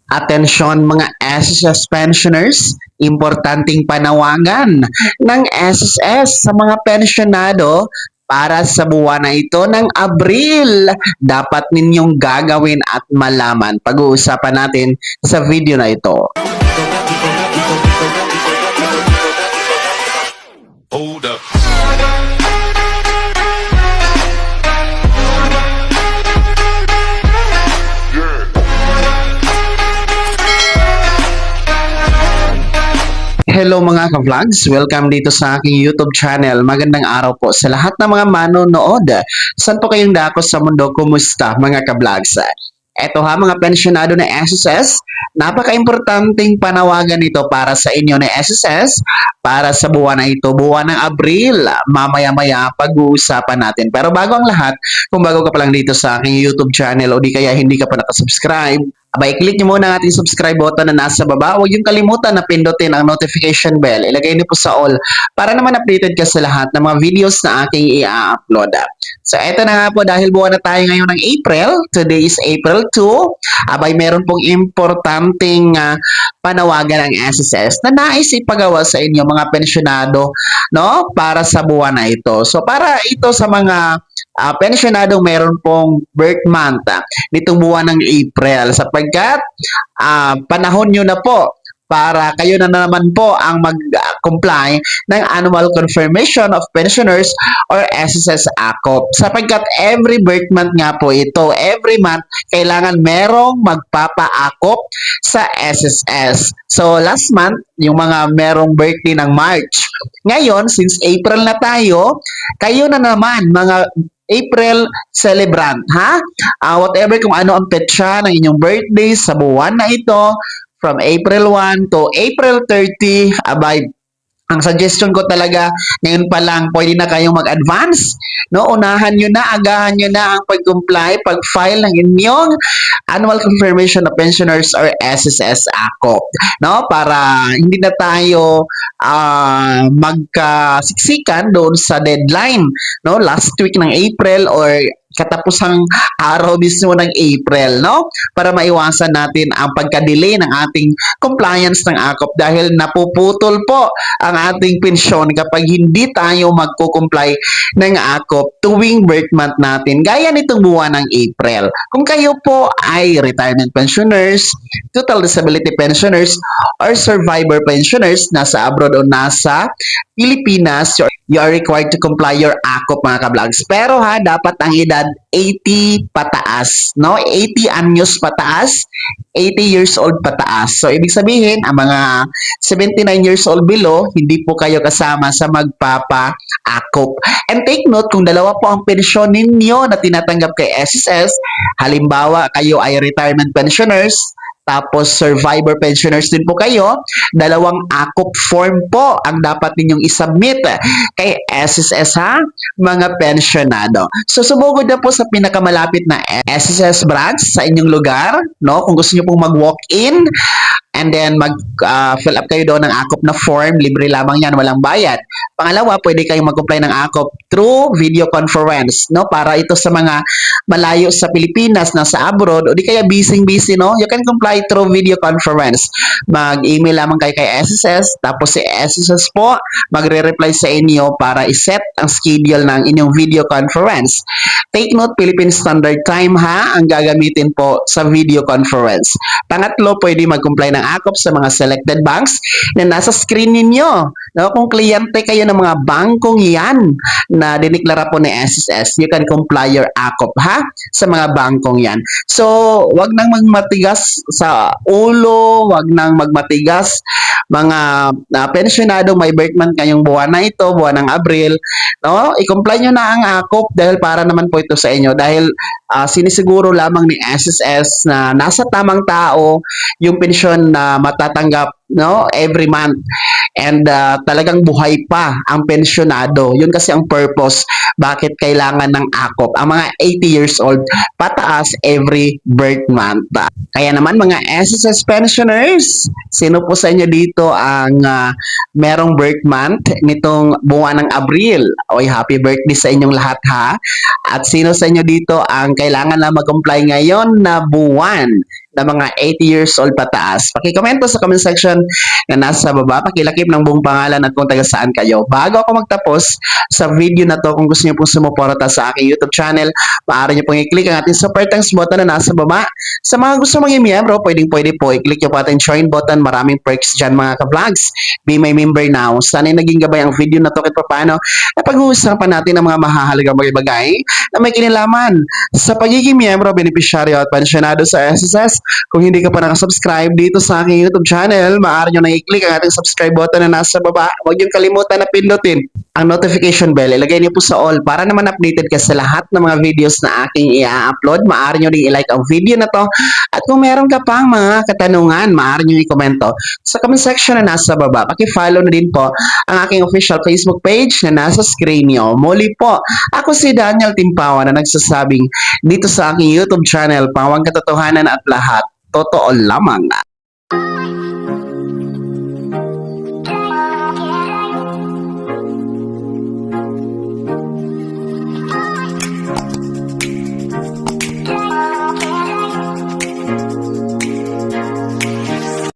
Atensyon mga SSS pensioners, importanteng panawagan ng SSS sa mga pensyonado para sa buwan na ito ng Abril. Dapat ninyong gagawin at malaman. Pag-uusapan natin sa video na ito. Hold up. Hello mga ka-vlogs! Welcome dito sa aking YouTube channel. Magandang araw po sa lahat ng mga manonood. Saan po kayong dako sa mundo? Kumusta mga ka-vlogs? Eto ha mga pensyonado na SSS, napaka-importanting panawagan ito para sa inyo na SSS para sa buwan na ito, buwan ng Abril. Mamaya-maya pag-uusapan natin. Pero bago ang lahat, kung bago ka pa lang dito sa aking YouTube channel o di kaya hindi ka pa nakasubscribe, abay, click nyo muna ang ating subscribe button na nasa baba. Huwag yung kalimutan na pindutin ang notification bell. Ilagay nyo po sa all para naman updated ka sa lahat ng mga videos na aking i-upload. So, eto na nga po dahil buwan na tayo ngayon ng April. Today is April 2. Abay, meron pong importanteng panawagan ng SSS na nais ipagawa sa inyo mga pensyonado, no? Para sa buwan na ito. So, para ito sa mga pensyonadong meron pong birth month nitong buwan ng April sapagkat panahon nyo na po para kayo na naman po ang mag-comply ng Annual Confirmation of Pensioners or SSS ACOP. Sapagkat every birth month nga po ito, every month kailangan merong magpapa-ACOP sa SSS. So last month, yung mga merong birthday ng March. Ngayon, since April na tayo, kayo na naman mga April celebrant, ha? Whatever kung ano ang petsa ng inyong birthday sa buwan na ito, from April 1 to April 30, abay, ang suggestion ko talaga, ngayon pa lang, pwede na kayong mag-advance. No? Unahan nyo na, agahan nyo na ang pag-comply, pag-file ng inyong Annual Confirmation of Pensioners or SSS ACOP. No? Para hindi na tayo magkasiksikan doon sa deadline. No? Last week ng April or katapusang araw mismo ng April, no? Para maiwasan natin ang pagka-delay ng ating compliance ng ACOP dahil napuputol po ang ating pensyon kapag hindi tayo magko-comply ng ACOP tuwing birth month natin, gaya nitong buwan ng April. Kung kayo po ay retirement pensioners, total disability pensioners, or survivor pensioners, nasa abroad o nasa Pilipinas, you are required to comply your ACOP mga ka-vlogs. Pero ha, dapat ang edad 80 pataas, no? 80 anyos pataas, 80 years old pataas. So, ibig sabihin, ang mga 79 years old below, hindi po kayo kasama sa magpapa-ACOP. And take note, kung dalawa po ang pensyon ninyo na tinatanggap kay SSS, halimbawa, kayo ay retirement pensioners, tapos survivor pensioners din po kayo, dalawang ACOP form po ang dapat ninyong isubmit kay SSS ha, mga pensionado. So sumugod na po sa pinakamalapit na SSS branch sa inyong lugar, no? Kung gusto niyo pong mag-walk-in, and then mag-fill up kayo doon ng ACOP na form, libre lamang yan, walang bayad. Pangalawa, pwede kayong mag-comply ng ACOP through video conference, no? Para ito sa mga malayo sa Pilipinas, nasa abroad, o di kaya busy, no? You can comply through video conference. Mag-email lamang kayo kay SSS, tapos si SSS po, magre-reply sa inyo para iset ang schedule ng inyong video conference. Take note, Philippine Standard Time ha, ang gagamitin po sa video conference. Pangatlo, pwede mag-comply ng ACOP sa mga selected banks na nasa screen ninyo. No? Kung kliyente kayo ng mga bangkong yan na diniklara po ni SSS, you can comply your ACOP ha, sa mga bangkong yan. So, wag nang magmatigas sa ulo, wag nang magmatigas mga pensyonado may birth month kayong buwan na ito, buwan ng Abril, no? I-comply nyo na ang ACOP dahil para naman po ito sa inyo dahil sinisiguro lamang ni SSS na nasa tamang tao yung pensyon na matatanggap, no, every month. And talagang buhay pa ang pensyonado. Yun kasi ang purpose bakit kailangan ng ACOP. Ang mga 80 years old pataas every birth month. Kaya naman mga SSS pensioners, sino po sa inyo dito ang merong birth month nitong buwan ng Abril? Oy, happy birthday sa inyong lahat ha. At sino sa inyo dito ang kailangan na mag-comply ngayon na buwan na mga 80 years old pataas. Pakikomento sa comment section na nasa baba, pakilakip ng buong pangalan at kung taga saan kayo. Bago ako magtapos sa video na to, kung gusto niyo pong sumuporta sa aking YouTube channel, maaari niyo pong i-click ang ating super thanks button na nasa baba. Sa mga gusto maging miyembro, pwede po i-click yung ating join button. Maraming perks dyan mga ka-vlogs. Be my member now. Sana'y naging gabay ang video na to kahit paano na pag-uusapan natin ng mga mahahalagang bagay-bagay na may kinalaman sa pagiging miyembro, benepisyaryo at pensyonado sa SSS. Kung hindi ka pa nakasubscribe dito sa aking YouTube channel, maaari nyo na i-click ang ating subscribe button na nasa baba. Huwag yung kalimutan na pindutin ang notification bell. Ilagay niyo po sa all para naman updated ka sa lahat ng mga videos na aking i-upload. Maaari nyo rin i-like ang video na to. At kung meron ka pang mga katanungan, maaari nyo i-komento sa comment section na nasa baba. Paki-follow na din po ang aking official Facebook page na nasa screen nyo. Muli po, ako si Daniel Timpawa na nagsasabing dito sa aking YouTube channel, pawang katotohanan at lahat, totoo lamang.